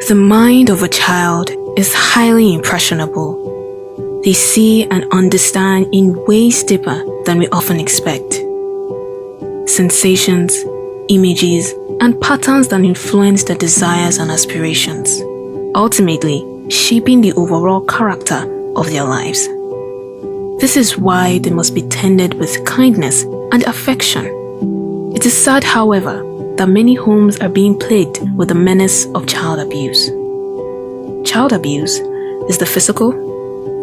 The mind of a child is highly impressionable. They see and understand in ways deeper than we often expect. Sensations, images, and patterns that influence their desires and aspirations, ultimately shaping the overall character of their lives. This is why they must be tended with kindness and affection. It is sad, however, that many homes are being plagued with the menace of child abuse. Child abuse is the physical,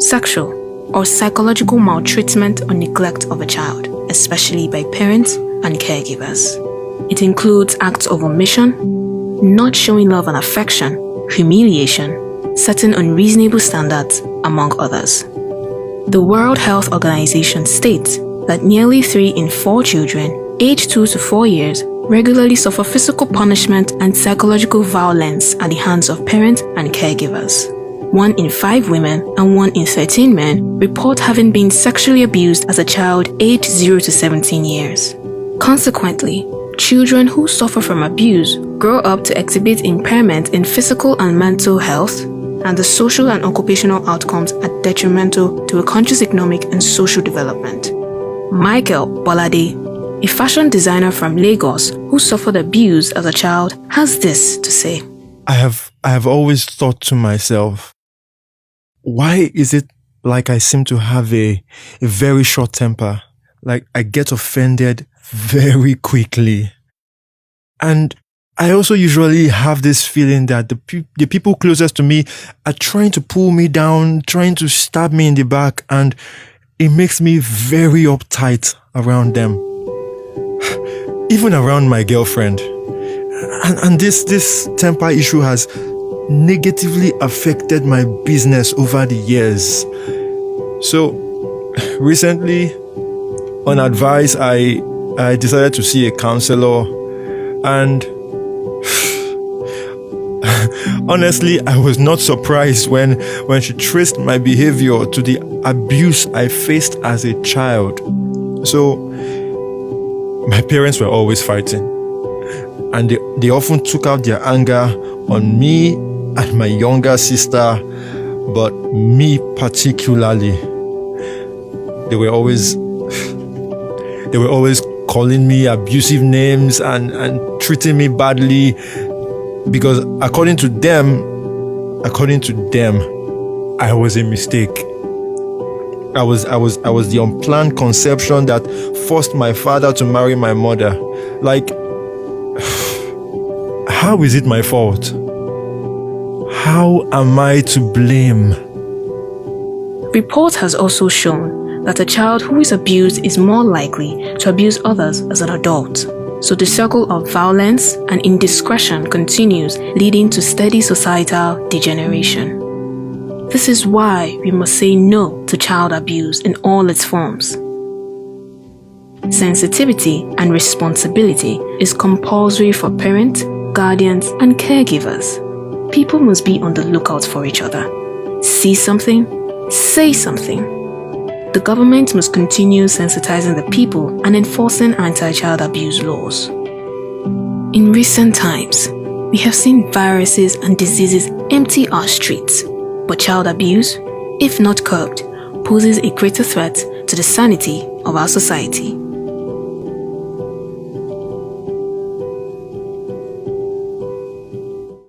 sexual, or psychological maltreatment or neglect of a child, especially by parents and caregivers. It includes acts of omission, not showing love and affection, humiliation, setting unreasonable standards, among others. The World Health Organization states that nearly 3 in 4 children aged 2 to 4 years regularly suffer physical punishment and psychological violence at the hands of parents and caregivers. 1 in 5 women and 1 in 13 men report having been sexually abused as a child aged 0 to 17 years. Consequently, children who suffer from abuse grow up to exhibit impairment in physical and mental health, and the social and occupational outcomes are detrimental to a country's economic and social development. Michael Bolade, a fashion designer from Lagos who suffered abuse as a child, has this to say. I have always thought to myself, why is it like I seem to have a very short temper? Like I get offended very quickly. And I also usually have this feeling that the people closest to me are trying to pull me down, trying to stab me in the back, and it makes me very uptight around them. Even around my girlfriend. And this temper issue has negatively affected my business over the years. So recently, on advice, I decided to see a counselor, and honestly, I was not surprised when she traced my behavior to the abuse I faced as a child. So my parents were always fighting, and they often took out their anger on me and my younger sister, but me particularly. They were always calling me abusive names and treating me badly, because according to them, I was a mistake. I was the unplanned conception that forced my father to marry my mother. Like, how is it my fault? How am I to blame? Report has also shown that a child who is abused is more likely to abuse others as an adult. So the circle of violence and indiscretion continues, leading to steady societal degeneration. This is why we must say no to child abuse in all its forms. Sensitivity and responsibility is compulsory for parents, guardians, and caregivers. People must be on the lookout for each other. See something, say something. The government must continue sensitizing the people and enforcing anti-child abuse laws. In recent times, we have seen viruses and diseases empty our streets, but child abuse, if not curbed, poses a greater threat to the sanity of our society.